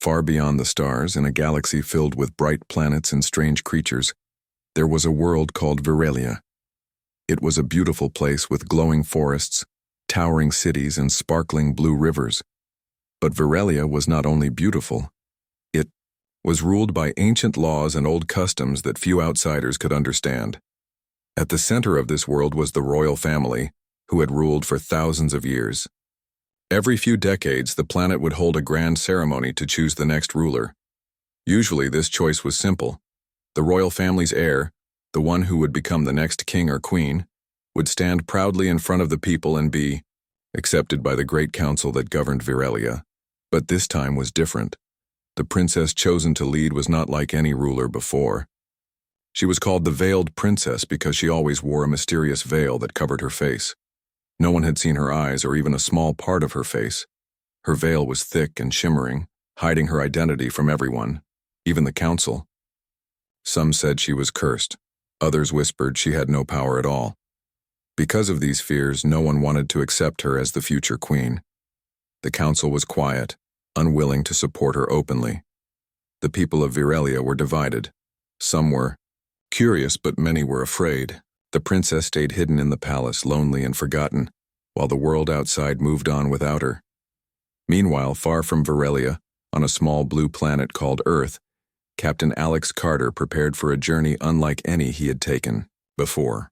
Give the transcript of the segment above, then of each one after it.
Far beyond the stars, in a galaxy filled with bright planets and strange creatures, there was a world called Virelia. It was a beautiful place with glowing forests, towering cities, and sparkling blue rivers. But Virelia was not only beautiful, it was ruled by ancient laws and old customs that few outsiders could understand. At the center of this world was the royal family, who had ruled for thousands of years. Every few decades, the planet would hold a grand ceremony to choose the next ruler. Usually, this choice was simple. The royal family's heir, the one who would become the next king or queen, would stand proudly in front of the people and be accepted by the great council that governed Virelia. But this time was different. The princess chosen to lead was not like any ruler before. She was called the Veiled Princess because she always wore a mysterious veil that covered her face. No one had seen her eyes or even a small part of her face. Her veil was thick and shimmering, hiding her identity from everyone, even the council. Some said she was cursed. Others whispered she had no power at all. Because of these fears, no one wanted to accept her as the future queen. The council was quiet, unwilling to support her openly. The people of Virelia were divided. Some were curious, but many were afraid. The princess stayed hidden in the palace, lonely and forgotten, while the world outside moved on without her. Meanwhile, far from Virelia, on a small blue planet called Earth, Captain Alex Carter prepared for a journey unlike any he had taken before.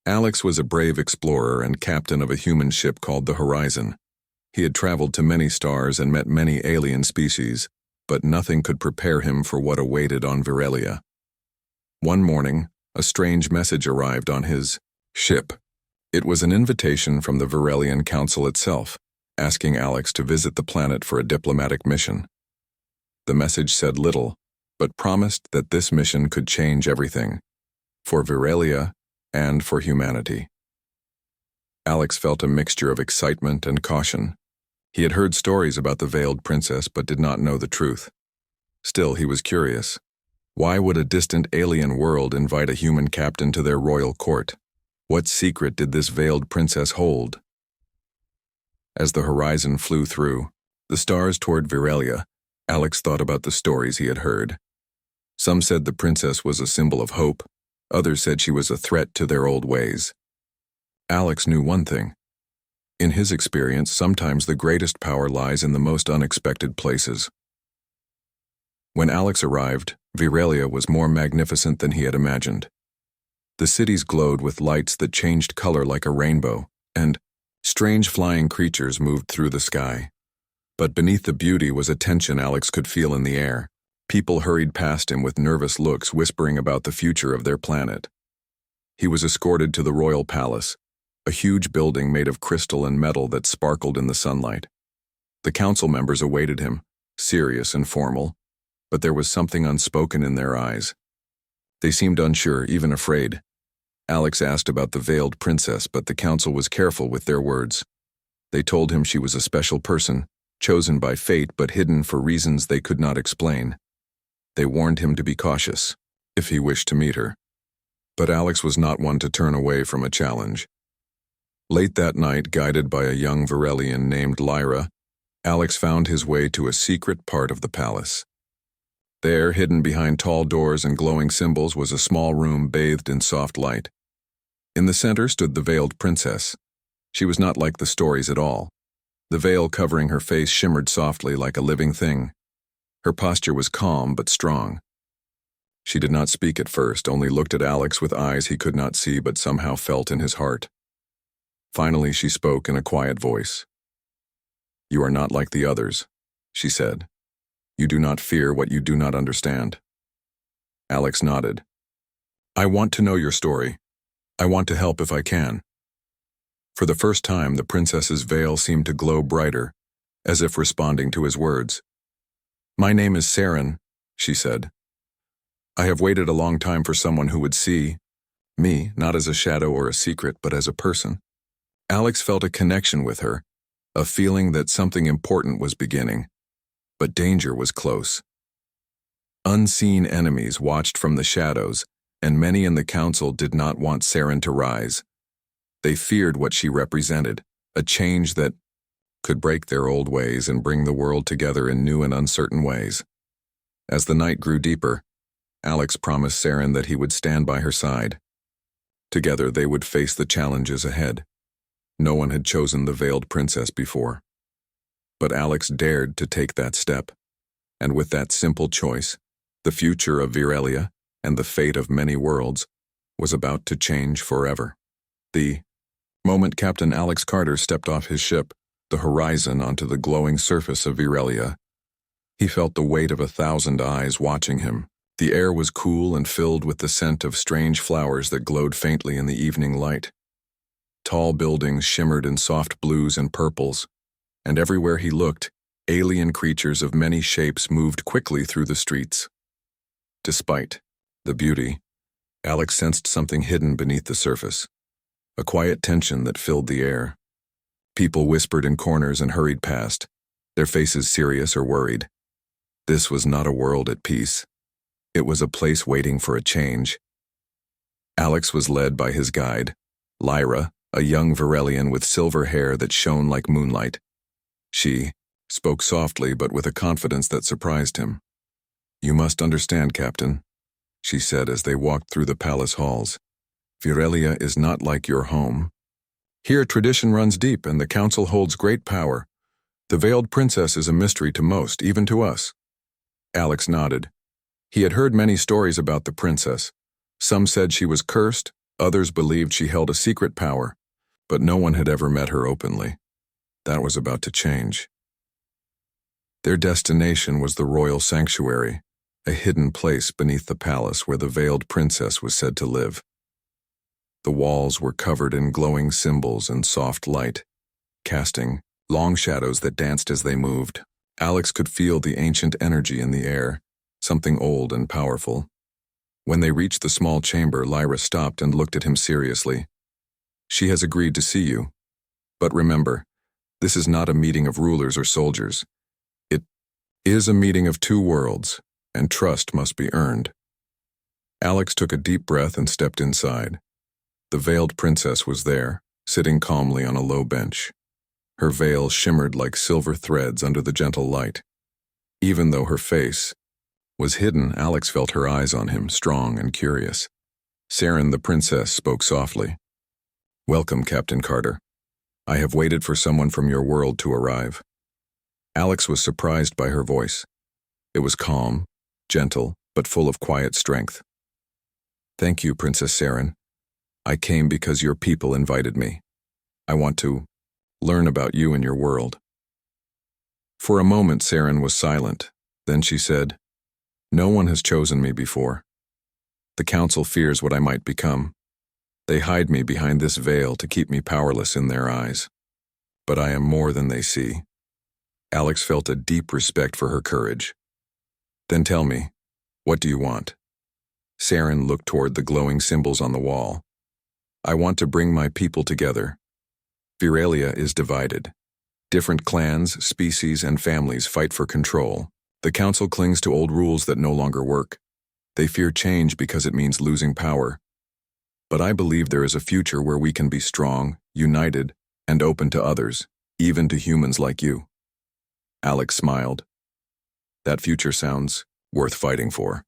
Alex was a brave explorer and captain of a human ship called the Horizon. He had traveled to many stars and met many alien species, but nothing could prepare him for what awaited on Virelia. One morning, a strange message arrived on his ship. It was an invitation from the Virelian Council itself, asking Alex to visit the planet for a diplomatic mission. The message said little, but promised that this mission could change everything, for Virelia and for humanity. Alex felt a mixture of excitement and caution. He had heard stories about the Veiled Princess but did not know the truth. Still, he was curious. Why would a distant alien world invite a human captain to their royal court? What secret did this Veiled Princess hold? As the Horizon flew through the stars toward Virelia, Alex thought about the stories he had heard. Some said the princess was a symbol of hope. Others said she was a threat to their old ways. Alex knew one thing. In his experience, sometimes the greatest power lies in the most unexpected places. When Alex arrived, Virelia was more magnificent than he had imagined. The cities glowed with lights that changed color like a rainbow, and strange flying creatures moved through the sky. But beneath the beauty was a tension Alex could feel in the air. People hurried past him with nervous looks, whispering about the future of their planet. He was escorted to the royal palace, a huge building made of crystal and metal that sparkled in the sunlight. The council members awaited him, serious and formal, but there was something unspoken in their eyes. They seemed unsure, even afraid. Alex asked about the Veiled Princess, but the council was careful with their words. They told him she was a special person, chosen by fate but hidden for reasons they could not explain. They warned him to be cautious, if he wished to meet her. But Alex was not one to turn away from a challenge. Late that night, guided by a young Virelian named Lyra, Alex found his way to a secret part of the palace. There, hidden behind tall doors and glowing symbols, was a small room bathed in soft light. In the center stood the Veiled Princess. She was not like the stories at all. The veil covering her face shimmered softly like a living thing. Her posture was calm but strong. She did not speak at first, only looked at Alex with eyes he could not see but somehow felt in his heart. Finally, she spoke in a quiet voice. "You are not like the others," she said. "You do not fear what you do not understand." Alex nodded. "I want to know your story. I want to help if I can." For the first time, the princess's veil seemed to glow brighter, as if responding to his words. "My name is Saren," she said. "I have waited a long time for someone who would see me, not as a shadow or a secret, but as a person." Alex felt a connection with her, a feeling that something important was beginning. But danger was close. Unseen enemies watched from the shadows, and many in the council did not want Saren to rise. They feared what she represented, a change that could break their old ways and bring the world together in new and uncertain ways. As the night grew deeper, Alex promised Saren that he would stand by her side. Together they would face the challenges ahead. No one had chosen the veiled princess before. But Alex dared to take that step, and with that simple choice, the future of Virelia and the fate of many worlds was about to change forever. The moment Captain Alex Carter stepped off his ship, the horizon onto the glowing surface of Virelia, he felt the weight of 1,000 eyes watching him. The air was cool and filled with the scent of strange flowers that glowed faintly in the evening light. Tall buildings shimmered in soft blues and purples, and everywhere he looked, alien creatures of many shapes moved quickly through the streets. Despite the beauty, Alex sensed something hidden beneath the surface, a quiet tension that filled the air. People whispered in corners and hurried past, their faces serious or worried. This was not a world at peace. It was a place waiting for a change. Alex was led by his guide, Lyra, a young Virelian with silver hair that shone like moonlight. She spoke softly but with a confidence that surprised him. "You must understand, Captain," she said as they walked through the palace halls. "Virelia is not like your home. Here tradition runs deep and the council holds great power. The veiled princess is a mystery to most, even to us." Alex nodded. He had heard many stories about the princess. Some said she was cursed, others believed she held a secret power, but no one had ever met her openly. That was about to change. Their destination was the royal sanctuary, a hidden place beneath the palace where the veiled princess was said to live. The walls were covered in glowing symbols and soft light, casting long shadows that danced as they moved. Alex could feel the ancient energy in the air, something old and powerful. When they reached the small chamber, Lyra stopped and looked at him seriously. "She has agreed to see you. But remember, this is not a meeting of rulers or soldiers. It is a meeting of two worlds, and trust must be earned." Alex took a deep breath and stepped inside. The veiled princess was there, sitting calmly on a low bench. Her veil shimmered like silver threads under the gentle light. Even though her face was hidden, Alex felt her eyes on him, strong and curious. Saren, the princess, spoke softly. "Welcome, Captain Carter. I have waited for someone from your world to arrive." Alex was surprised by her voice. It was calm, gentle, but full of quiet strength. "Thank you, Princess Saren. I came because your people invited me. I want to learn about you and your world." For a moment, Saren was silent. Then she said, "No one has chosen me before. The council fears what I might become. They hide me behind this veil to keep me powerless in their eyes. But I am more than they see." Alex felt a deep respect for her courage. "Then tell me, what do you want?" Saren looked toward the glowing symbols on the wall. "I want to bring my people together. Virelia is divided. Different clans, species, and families fight for control. The council clings to old rules that no longer work. They fear change because it means losing power. But I believe there is a future where we can be strong, united, and open to others, even to humans like you." Alex smiled. "That future sounds worth fighting for."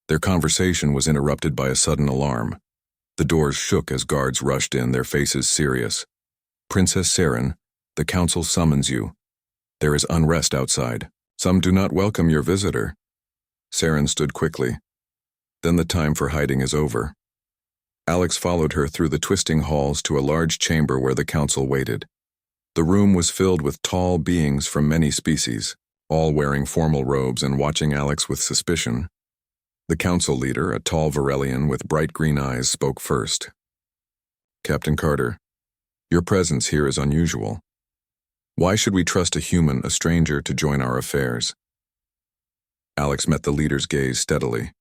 Their conversation was interrupted by a sudden alarm. The doors shook as guards rushed in, their faces serious. "Princess Saren, the council summons you. There is unrest outside. Some do not welcome your visitor." Saren stood quickly. "Then the time for hiding is over." Alex followed her through the twisting halls to a large chamber where the council waited. The room was filled with tall beings from many species, all wearing formal robes and watching Alex with suspicion. The council leader, a tall Virelian with bright green eyes, spoke first. "Captain Carter, your presence here is unusual. Why should we trust a human, a stranger, to join our affairs?" Alex met the leader's gaze steadily.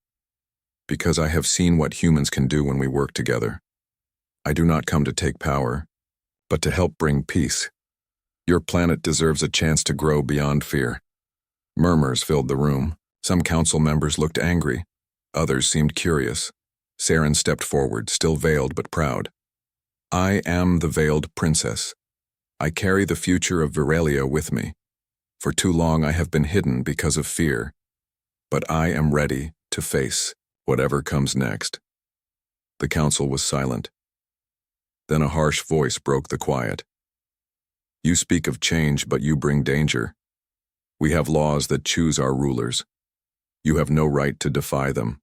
"Because I have seen what humans can do when we work together. I do not come to take power, but to help bring peace. Your planet deserves a chance to grow beyond fear." Murmurs filled the room. Some council members looked angry. Others seemed curious. Saren stepped forward, still veiled but proud. "I am the veiled princess. I carry the future of Viralia with me. For too long I have been hidden because of fear, but I am ready to face whatever comes next." The council was silent. Then a harsh voice broke the quiet. "You speak of change, but you bring danger. We have laws that choose our rulers. You have no right to defy them."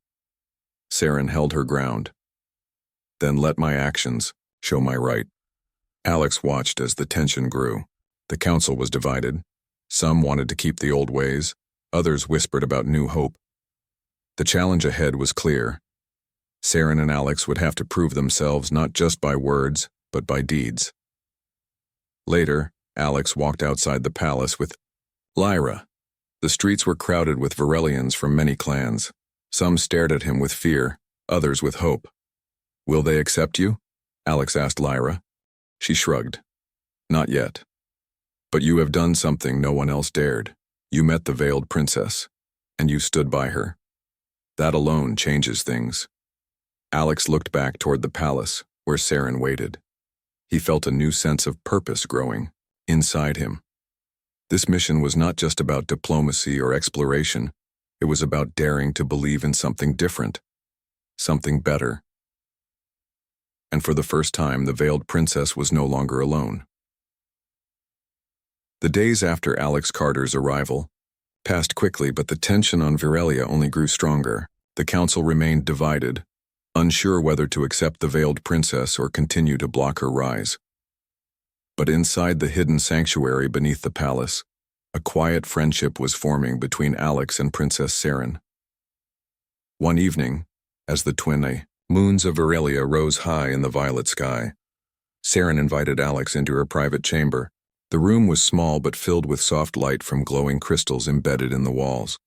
Saren held her ground. "Then let my actions show my right." Alex watched as the tension grew. The council was divided. Some wanted to keep the old ways, others whispered about new hope. The challenge ahead was clear. Saren and Alex would have to prove themselves not just by words, but by deeds. Later, Alex walked outside the palace with Lyra. The streets were crowded with Virelians from many clans. Some stared at him with fear, others with hope. "Will they accept you?" Alex asked Lyra. She shrugged. "Not yet. But you have done something no one else dared. You met the veiled princess, and you stood by her. That alone changes things." Alex looked back toward the palace, where Saren waited. He felt a new sense of purpose growing inside him. This mission was not just about diplomacy or exploration. It was about daring to believe in something different, something better. And for the first time, the veiled princess was no longer alone. The days after Alex Carter's arrival passed quickly, but the tension on Viralia only grew stronger. The council remained divided, unsure whether to accept the veiled princess or continue to block her rise. But inside the hidden sanctuary beneath the palace, a quiet friendship was forming between Alex and Princess Saren. One evening, as the twin moons of Viralia rose high in the violet sky, Saren invited Alex into her private chamber. The room was small but filled with soft light from glowing crystals embedded in the walls.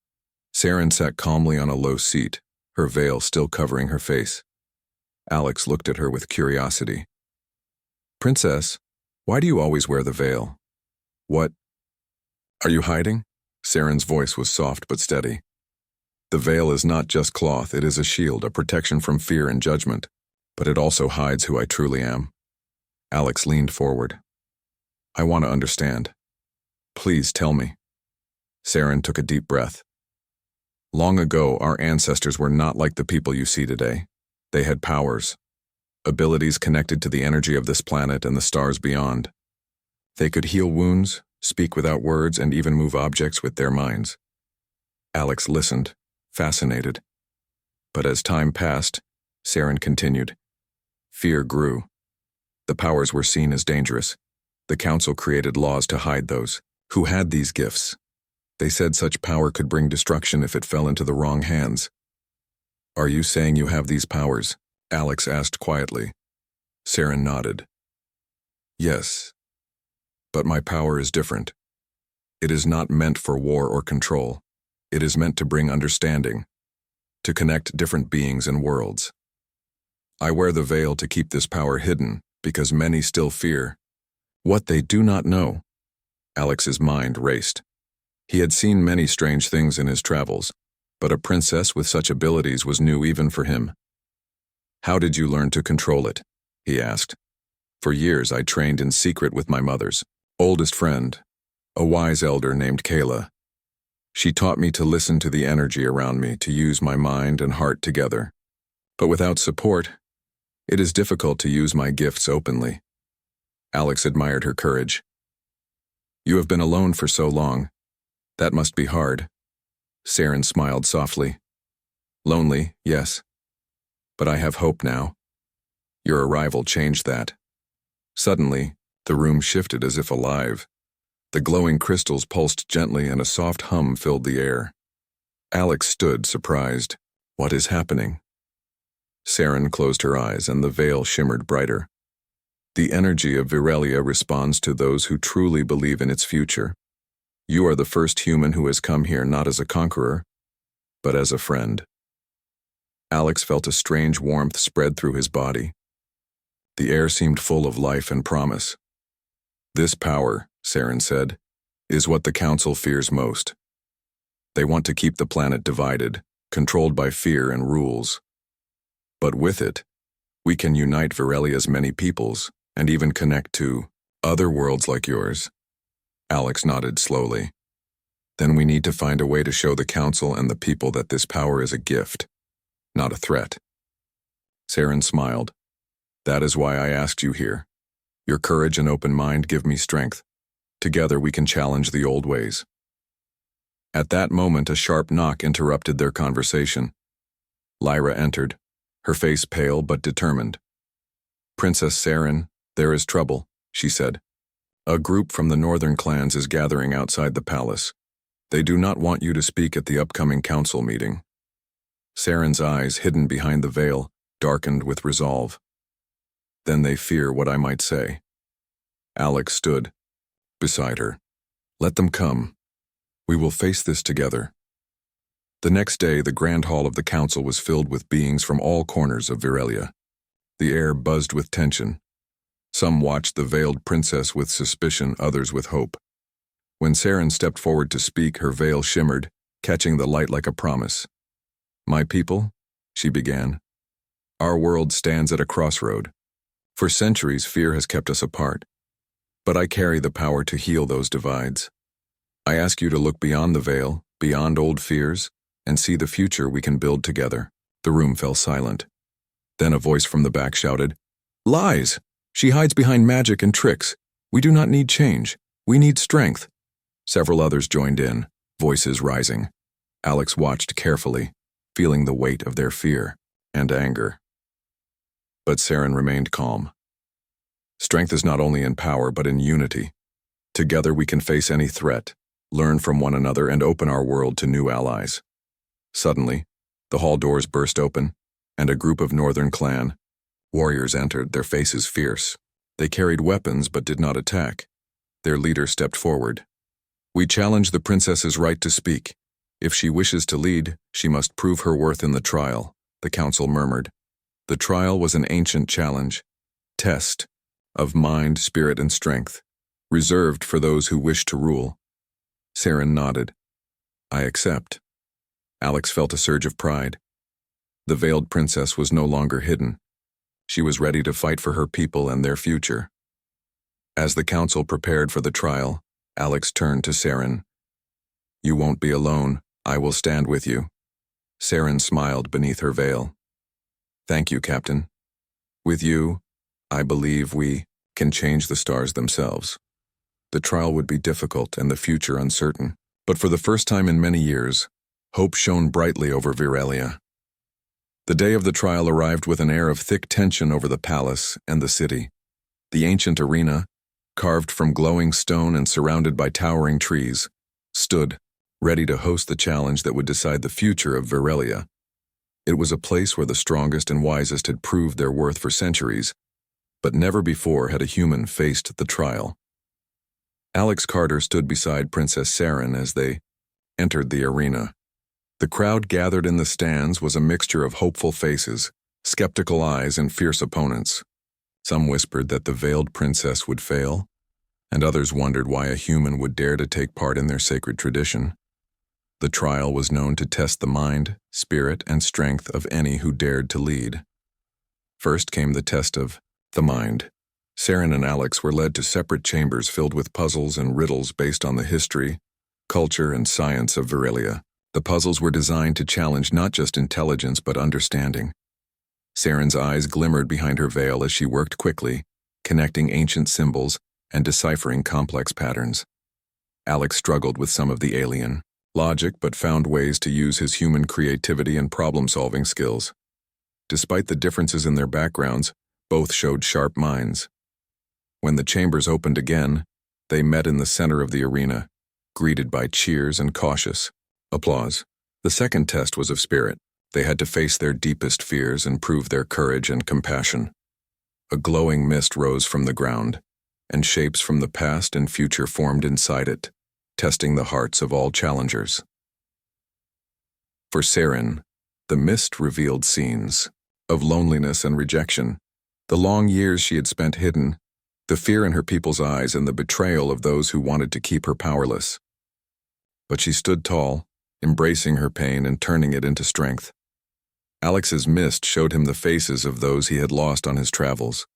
Saren sat calmly on a low seat, her veil still covering her face. Alex looked at her with curiosity. "Princess, why do you always wear the veil? What are you hiding?" Saren's voice was soft but steady. "The veil is not just cloth, it is a shield, a protection from fear and judgment, but it also hides who I truly am." Alex leaned forward. "I want to understand. Please tell me." Saren took a deep breath. "Long ago, our ancestors were not like the people you see today. They had powers, abilities connected to the energy of this planet and the stars beyond. They could heal wounds, speak without words, and even move objects with their minds." Alex listened, fascinated. But as time passed, Saren continued. Fear grew. The powers were seen as dangerous. The council created laws to hide those who had these gifts. They said such power could bring destruction if it fell into the wrong hands. "Are you saying you have these powers?" Alex asked quietly. Saren nodded. "Yes, but my power is different. It is not meant for war or control. It is meant to bring understanding, to connect different beings and worlds. I wear the veil to keep this power hidden because many still fear what they do not know." Alex's mind raced. He had seen many strange things in his travels, but a princess with such abilities was new even for him. "How did you learn to control it?" he asked. "For years I trained in secret with my mother's oldest friend, a wise elder named Kayla. She taught me to listen to the energy around me, to use my mind and heart together. But without support, it is difficult to use my gifts openly." Alex admired her courage. "You have been alone for so long. That must be hard." Saren smiled softly. "Lonely, yes. But I have hope now. Your arrival changed that." Suddenly, the room shifted as if alive. The glowing crystals pulsed gently and a soft hum filled the air. Alex stood, surprised. "What is happening?" Saren closed her eyes and the veil shimmered brighter. "The energy of Viralia responds to those who truly believe in its future. You are the first human who has come here not as a conqueror, but as a friend." Alex felt a strange warmth spread through his body. The air seemed full of life and promise. "This power," Saren said, "is what the council fears most. They want to keep the planet divided, controlled by fear and rules. But with it, we can unite Virelia's many peoples and even connect to Other worlds like yours? Alex nodded slowly. Then we need to find a way to show the Council and the people that this power is a gift, not a threat. Saren smiled. That is why I asked you here. Your courage and open mind give me strength. Together we can challenge the old ways. At that moment, a sharp knock interrupted their conversation. Lyra entered, her face pale but determined. Princess Saren, there is trouble, she said. A group from the northern clans is gathering outside the palace. They do not want you to speak at the upcoming council meeting. Saren's eyes, hidden behind the veil, darkened with resolve. Then they fear what I might say. Alex stood beside her. Let them come. We will face this together. The next day, the grand hall of the council was filled with beings from all corners of Virelia. The air buzzed with tension. Some watched the veiled princess with suspicion, others with hope. When Saren stepped forward to speak, her veil shimmered, catching the light like a promise. My people, she began. Our world stands at a crossroad. For centuries, fear has kept us apart. But I carry the power to heal those divides. I ask you to look beyond the veil, beyond old fears, and see the future we can build together. The room fell silent. Then a voice from the back shouted, Lies! She hides behind magic and tricks. We do not need change. We need strength. Several others joined in, voices rising. Alex watched carefully, feeling the weight of their fear and anger. But Saren remained calm. Strength is not only in power but in unity. Together we can face any threat, learn from one another, and open our world to new allies. Suddenly, the hall doors burst open, and a group of northern clan warriors entered, their faces fierce. They carried weapons but did not attack. Their leader stepped forward. We challenge the princess's right to speak. If she wishes to lead, she must prove her worth in the trial, the council murmured. The trial was an ancient challenge, test of mind, spirit, and strength, reserved for those who wish to rule. Saren nodded. I accept. Alex felt a surge of pride. The veiled princess was no longer hidden. She was ready to fight for her people and their future. As the council prepared for the trial, Alex turned to Saren. You won't be alone. I will stand with you. Saren smiled beneath her veil. Thank you, Captain. With you, I believe we can change the stars themselves. The trial would be difficult and the future uncertain, but for the first time in many years, hope shone brightly over Virelia. The day of the trial arrived with an air of thick tension over the palace and the city. The ancient arena, carved from glowing stone and surrounded by towering trees, stood, ready to host the challenge that would decide the future of Virelia. It was a place where the strongest and wisest had proved their worth for centuries, but never before had a human faced the trial. Alex Carter stood beside Princess Saren as they entered the arena. The crowd gathered in the stands was a mixture of hopeful faces, skeptical eyes, and fierce opponents. Some whispered that the veiled princess would fail, and others wondered why a human would dare to take part in their sacred tradition. The trial was known to test the mind, spirit, and strength of any who dared to lead. First came the test of the mind. Saren and Alex were led to separate chambers filled with puzzles and riddles based on the history, culture, and science of Virelia. The puzzles were designed to challenge not just intelligence but understanding. Saren's eyes glimmered behind her veil as she worked quickly, connecting ancient symbols and deciphering complex patterns. Alex struggled with some of the alien logic but found ways to use his human creativity and problem-solving skills. Despite the differences in their backgrounds, both showed sharp minds. When the chambers opened again, they met in the center of the arena, greeted by cheers and cautious applause. The second test was of spirit. They had to face their deepest fears and prove their courage and compassion. A glowing mist rose from the ground, and shapes from the past and future formed inside it, testing the hearts of all challengers. For Saren, the mist revealed scenes of loneliness and rejection, the long years she had spent hidden, the fear in her people's eyes, and the betrayal of those who wanted to keep her powerless. But she stood tall, embracing her pain and turning it into strength. Alex's mist showed him the faces of those he had lost on his travels,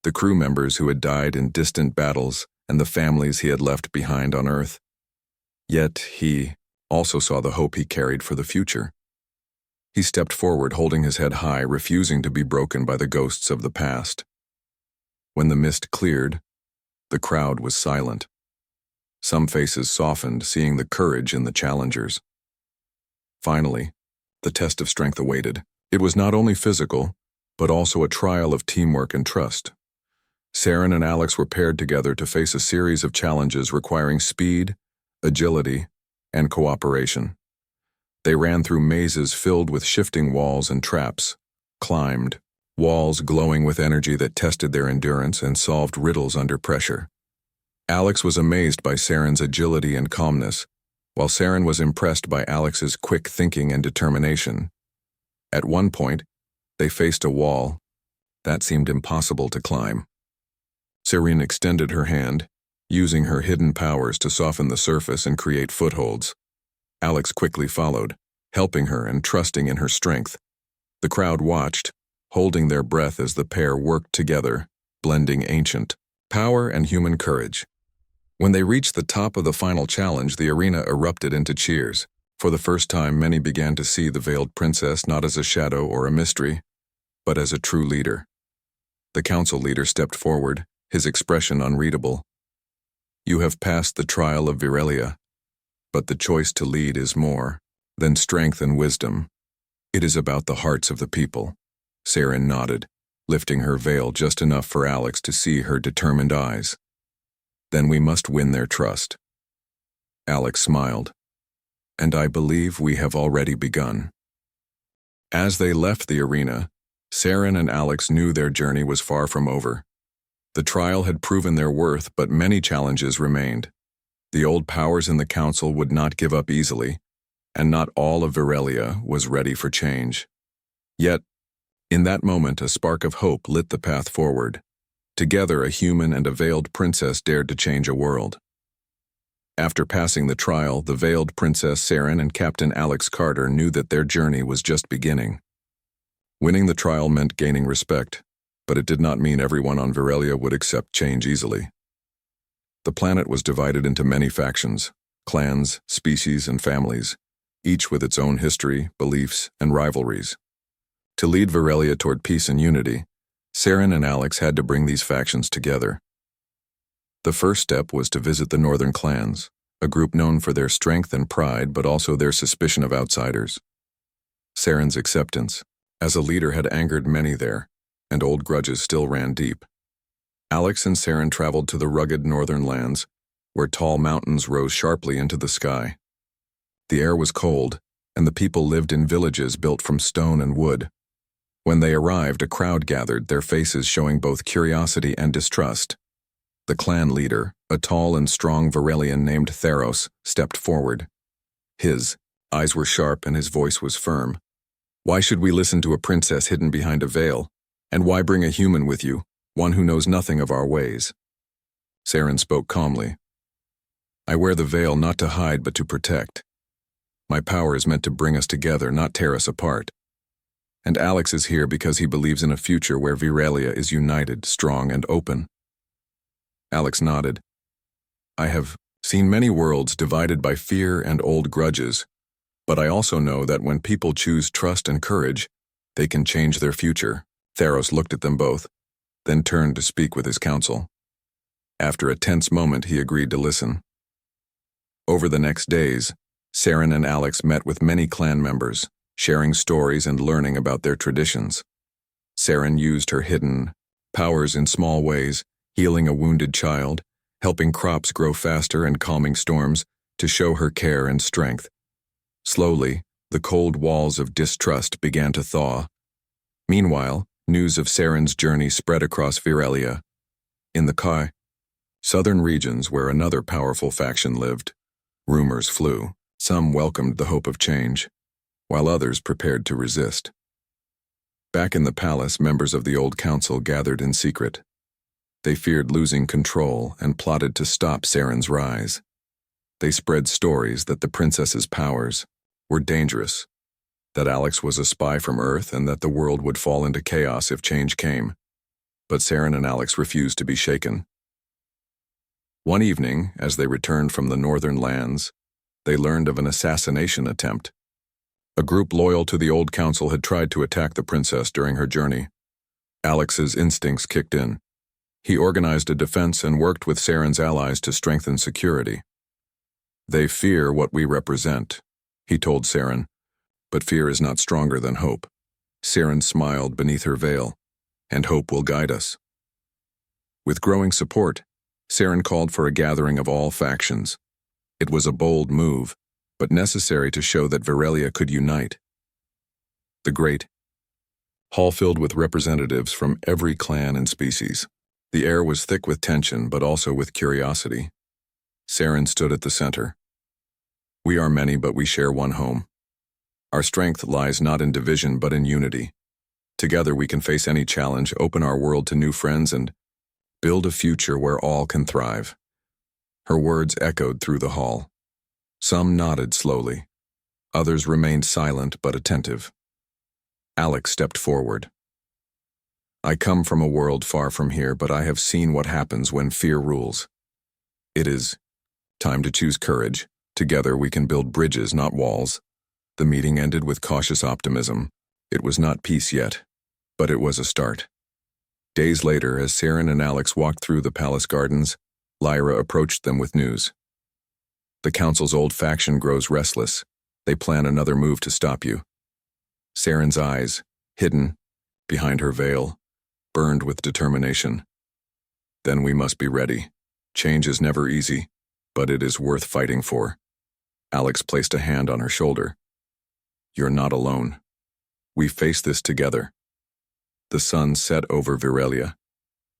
the crew members who had died in distant battles and the families he had left behind on Earth. Yet he also saw the hope he carried for the future. He stepped forward, holding his head high, refusing to be broken by the ghosts of the past. When the mist cleared, the crowd was silent. Some faces softened, seeing the courage in the challengers. Finally, the test of strength awaited. It was not only physical, but also a trial of teamwork and trust. Saren and Alex were paired together to face a series of challenges requiring speed, agility, and cooperation. They ran through mazes filled with shifting walls and traps, climbed walls glowing with energy that tested their endurance, and solved riddles under pressure. Alex was amazed by Saren's agility and calmness, while Saren was impressed by Alex's quick thinking and determination. At one point, they faced a wall that seemed impossible to climb. Saren extended her hand, using her hidden powers to soften the surface and create footholds. Alex quickly followed, helping her and trusting in her strength. The crowd watched, holding their breath as the pair worked together, blending ancient power and human courage. When they reached the top of the final challenge, the arena erupted into cheers. For the first time, many began to see the veiled princess not as a shadow or a mystery, but as a true leader. The council leader stepped forward, his expression unreadable. "You have passed the trial of Virelia, but the choice to lead is more than strength and wisdom. It is about the hearts of the people." Saren nodded, lifting her veil just enough for Alex to see her determined eyes. "Then we must win their trust." Alex smiled. "And I believe we have already begun." As they left the arena, Saren and Alex knew their journey was far from over. The trial had proven their worth, but many challenges remained. The old powers in the council would not give up easily, and not all of Virelia was ready for change. Yet, in that moment, a spark of hope lit the path forward. Together, a human and a veiled princess dared to change a world. After passing the trial, the veiled Princess Saren and Captain Alex Carter knew that their journey was just beginning. Winning the trial meant gaining respect, but it did not mean everyone on Virelia would accept change easily. The planet was divided into many factions, clans, species, and families, each with its own history, beliefs, and rivalries. To lead Virelia toward peace and unity, Saren and Alex had to bring these factions together. The first step was to visit the northern clans, a group known for their strength and pride, but also their suspicion of outsiders. Saren's acceptance as a leader had angered many there, and old grudges still ran deep. Alex and Saren traveled to the rugged northern lands, where tall mountains rose sharply into the sky. The air was cold, and the people lived in villages built from stone and wood. When they arrived, a crowd gathered, their faces showing both curiosity and distrust. The clan leader, a tall and strong Virelian named Theros, stepped forward. His eyes were sharp and his voice was firm. "Why should we listen to a princess hidden behind a veil? And why bring a human with you, one who knows nothing of our ways?" Saren spoke calmly. "I wear the veil not to hide but to protect. My power is meant to bring us together, not tear us apart. And Alex is here because he believes in a future where Virelia is united, strong, and open." Alex nodded. "I have seen many worlds divided by fear and old grudges, but I also know that when people choose trust and courage, they can change their future." Theros looked at them both, then turned to speak with his council. After a tense moment, he agreed to listen. Over the next days, Saren and Alex met with many clan members, sharing stories and learning about their traditions. Saren used her hidden powers in small ways, healing a wounded child, helping crops grow faster, and calming storms, to show her care and strength. Slowly, the cold walls of distrust began to thaw. Meanwhile, news of Saren's journey spread across Virelia. In the southern regions where another powerful faction lived, rumors flew. Some welcomed the hope of change, while others prepared to resist. Back in the palace, members of the old council gathered in secret. They feared losing control and plotted to stop Saren's rise. They spread stories that the princess's powers were dangerous, that Alex was a spy from Earth, and that the world would fall into chaos if change came. but Saren and Alex refused to be shaken. One evening, as they returned from the northern lands, they learned of an assassination attempt. A group loyal to the old council had tried to attack the princess during her journey. Alex's instincts kicked in. He organized a defense and worked with Saren's allies to strengthen security. "They fear what we represent," he told Saren, "but fear is not stronger than hope." Saren smiled beneath her veil, "And hope will guide us." With growing support, Saren called for a gathering of all factions. It was a bold move, but necessary to show that Virelia could unite. The great hall filled with representatives from every clan and species. The air was thick with tension, but also with curiosity. Saren stood at the center. "We are many, but we share one home. Our strength lies not in division, but in unity. Together we can face any challenge, open our world to new friends, and build a future where all can thrive." Her words echoed through the hall. Some nodded slowly. Others remained silent but attentive. Alex stepped forward. "I come from a world far from here, but I have seen what happens when fear rules. It is time to choose courage. Together we can build bridges, not walls." The meeting ended with cautious optimism. It was not peace yet, but it was a start. Days later, as Saren and Alex walked through the palace gardens, Lyra approached them with news. "The council's old faction grows restless. They plan another move to stop you." Saren's eyes, hidden behind her veil, burned with determination. "Then we must be ready. Change is never easy, but it is worth fighting for." Alex placed a hand on her shoulder. "You're not alone. We face this together." The sun set over Virelia,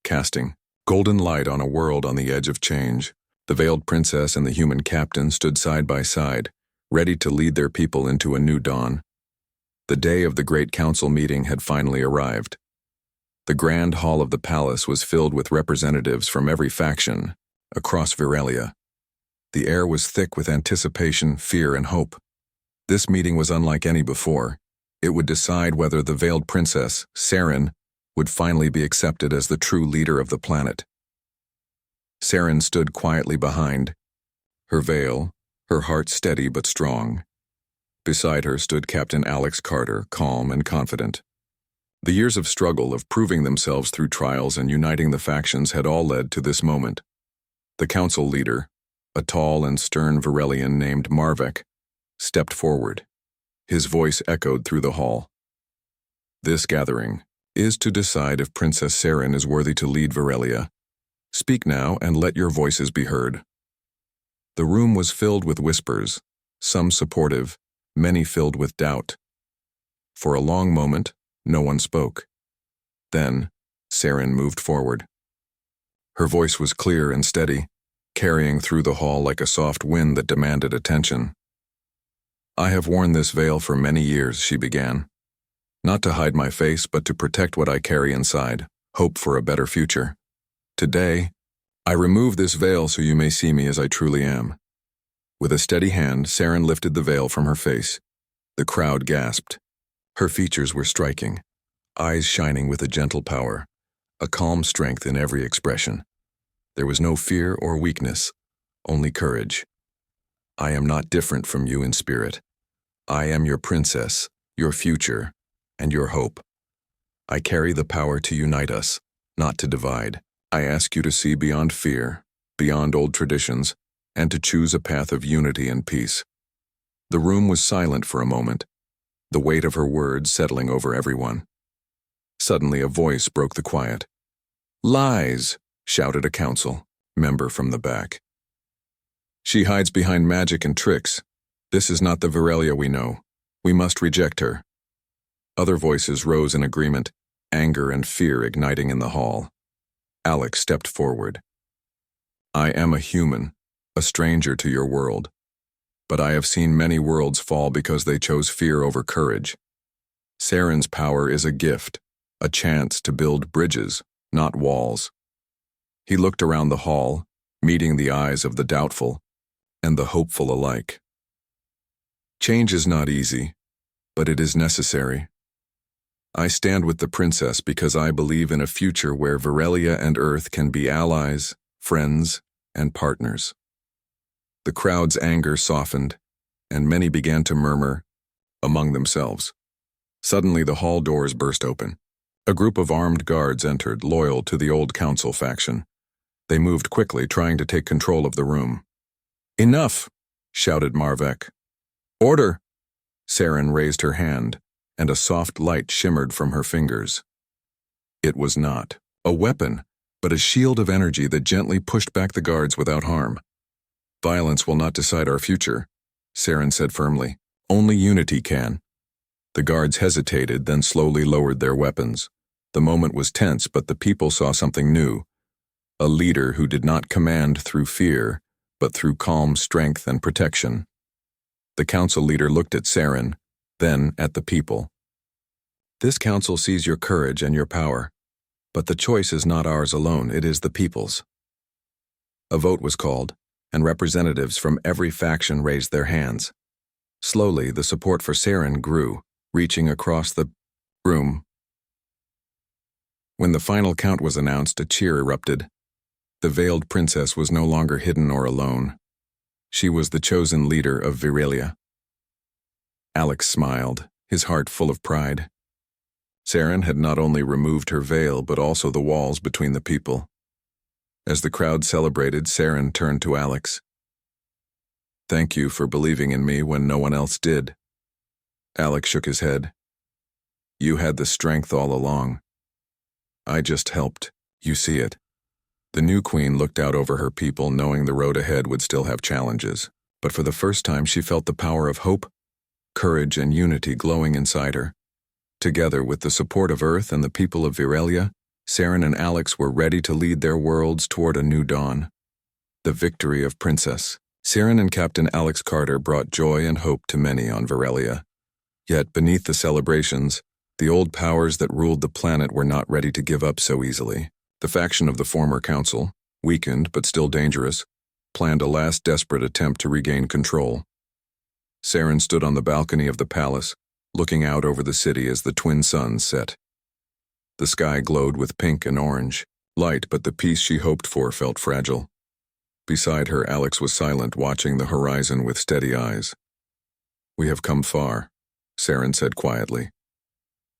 casting golden light on a world on the edge of change. The veiled princess and the human captain stood side by side, ready to lead their people into a new dawn. The day of the great council meeting had finally arrived. The grand hall of the palace was filled with representatives from every faction across Virelia. The air was thick with anticipation, fear, and hope. This meeting was unlike any before. It would decide whether the veiled princess, Saren, would finally be accepted as the true leader of the planet. Saren stood quietly behind, her veil, her heart steady but strong. Beside her stood Captain Alex Carter, calm and confident. The years of struggle, of proving themselves through trials and uniting the factions, had all led to this moment. The council leader, a tall and stern Virelian named Marvek, stepped forward. His voice echoed through the hall. "This gathering is to decide if Princess Saren is worthy to lead Virelia. Speak now and let your voices be heard." The room was filled with whispers, some supportive, many filled with doubt. For a long moment, no one spoke. Then, Saren moved forward. Her voice was clear and steady, carrying through the hall like a soft wind that demanded attention. "I have worn this veil for many years," she began. "Not to hide my face, but to protect what I carry inside, hope for a better future. Today, I remove this veil so you may see me as I truly am." With a steady hand, Saren lifted the veil from her face. The crowd gasped. Her features were striking, eyes shining with a gentle power, a calm strength in every expression. There was no fear or weakness, only courage. "I am not different from you in spirit. I am your princess, your future, and your hope. I carry the power to unite us, not to divide. I ask you to see beyond fear, beyond old traditions, and to choose a path of unity and peace." The room was silent for a moment, the weight of her words settling over everyone. Suddenly a voice broke the quiet. "Lies!" shouted a council member from the back. "She hides behind magic and tricks. This is not the Virelia we know. We must reject her." Other voices rose in agreement, anger and fear igniting in the hall. Alex stepped forward. "I am a human, a stranger to your world. But I have seen many worlds fall because they chose fear over courage. Saren's power is a gift, a chance to build bridges, not walls." He looked around the hall, meeting the eyes of the doubtful and the hopeful alike. "Change is not easy, but it is necessary. I stand with the princess because I believe in a future where Virelia and Earth can be allies, friends, and partners. The crowd's anger softened, and many began to murmur among themselves. Suddenly the hall doors burst open. A group of armed guards entered, loyal to the old council faction. They moved quickly, trying to take control of the room. "Enough!" shouted Marvek. "Order!" Saren raised her hand, and a soft light shimmered from her fingers. It was not a weapon, but a shield of energy that gently pushed back the guards without harm. "Violence will not decide our future," Saren said firmly. "Only unity can." The guards hesitated, then slowly lowered their weapons. The moment was tense, but the people saw something new. A leader who did not command through fear, but through calm strength and protection. The council leader looked at Saren, then at the people. "This council sees your courage and your power, but the choice is not ours alone, it is the people's." A vote was called, and representatives from every faction raised their hands. Slowly, the support for Saren grew, reaching across the room. When the final count was announced, a cheer erupted. The veiled princess was no longer hidden or alone. She was the chosen leader of Virelia. Alex smiled, his heart full of pride. Saren had not only removed her veil, but also the walls between the people. As the crowd celebrated, Saren turned to Alex. "Thank you for believing in me when no one else did." Alex shook his head. "You had the strength all along. I just helped. You see it." The new queen looked out over her people, knowing the road ahead would still have challenges. But for the first time, she felt the power of hope, courage, and unity glowing inside her. Together with the support of Earth and the people of Virelia, Saren and Alex were ready to lead their worlds toward a new dawn. The victory of Princess. Saren and Captain Alex Carter brought joy and hope to many on Virelia. Yet beneath the celebrations, the old powers that ruled the planet were not ready to give up so easily. The faction of the former council, weakened but still dangerous, planned a last desperate attempt to regain control. Saren stood on the balcony of the palace, looking out over the city as the twin suns set. The sky glowed with pink and orange, light, but the peace she hoped for felt fragile. Beside her, Alex was silent, watching the horizon with steady eyes. "We have come far," Saren said quietly.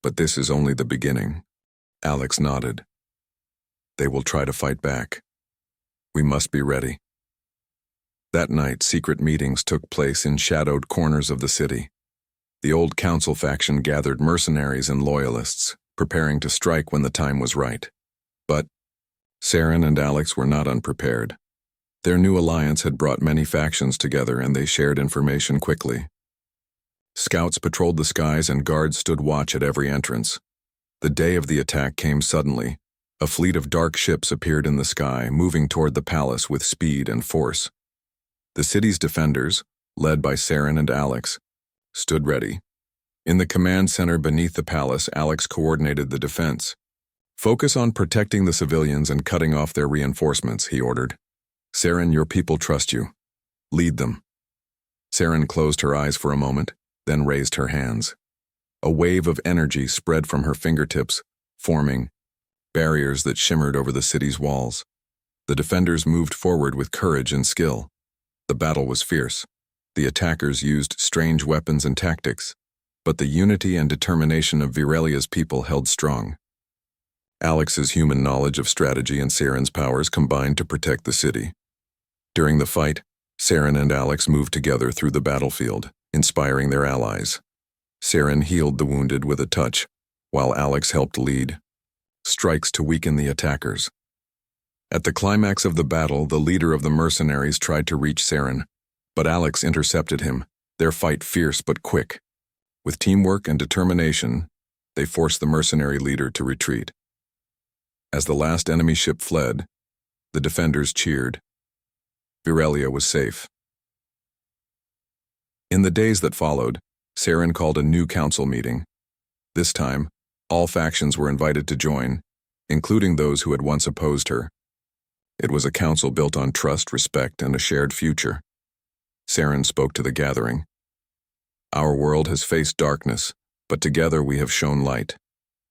"But this is only the beginning." Alex nodded. "They will try to fight back. We must be ready." That night, secret meetings took place in shadowed corners of the city. The old council faction gathered mercenaries and loyalists, preparing to strike when the time was right. But Saren and Alex were not unprepared. Their new alliance had brought many factions together, and they shared information quickly. Scouts patrolled the skies and guards stood watch at every entrance. The day of the attack came suddenly. A fleet of dark ships appeared in the sky, moving toward the palace with speed and force. The city's defenders, led by Saren and Alex, stood ready. In the command center beneath the palace, Alex coordinated the defense. "Focus on protecting the civilians and cutting off their reinforcements," he ordered. "Saren, your people trust you. Lead them." Saren closed her eyes for a moment, then raised her hands. A wave of energy spread from her fingertips, forming barriers that shimmered over the city's walls. The defenders moved forward with courage and skill. The battle was fierce. The attackers used strange weapons and tactics, but the unity and determination of Virelia's people held strong. Alex's human knowledge of strategy and Saren's powers combined to protect the city. During the fight, Saren and Alex moved together through the battlefield, inspiring their allies. Saren healed the wounded with a touch, while Alex helped lead strikes to weaken the attackers. At the climax of the battle, the leader of the mercenaries tried to reach Saren, but Alex intercepted him, their fight fierce but quick. With teamwork and determination, they forced the mercenary leader to retreat. As the last enemy ship fled, the defenders cheered. Virelia was safe. In the days that followed, Saren called a new council meeting. This time, all factions were invited to join, including those who had once opposed her. It was a council built on trust, respect, and a shared future. Saren spoke to the gathering. "Our world has faced darkness, but together we have shown light.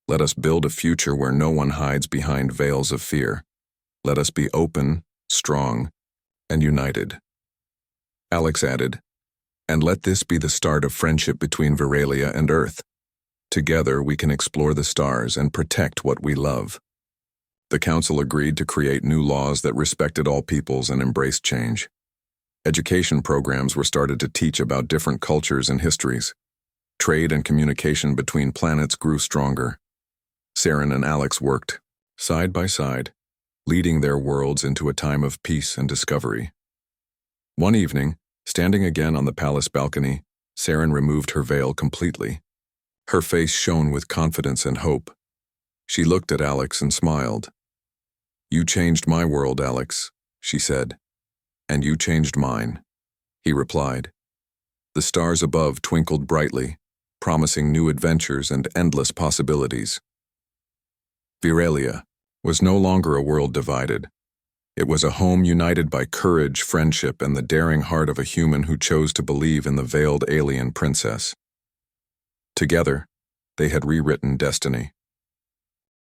Let us build a future where no one hides behind veils of fear. Let us be open, strong, and united. Alex added, and let this be the start of friendship between Veralia and Earth. Together we can explore the stars and protect what we love. The council agreed to create new laws that respected all peoples and embraced change. Education programs were started to teach about different cultures and histories. Trade and communication between planets grew stronger. Saren and Alex worked, side by side, leading their worlds into a time of peace and discovery. One evening, standing again on the palace balcony, Saren removed her veil completely. Her face shone with confidence and hope. She looked at Alex and smiled. "You changed my world, Alex," she said. "And you changed mine," he replied. The stars above twinkled brightly, promising new adventures and endless possibilities. Veralia was no longer a world divided. It was a home united by courage, friendship, and the daring heart of a human who chose to believe in the veiled alien princess. Together, they had rewritten destiny.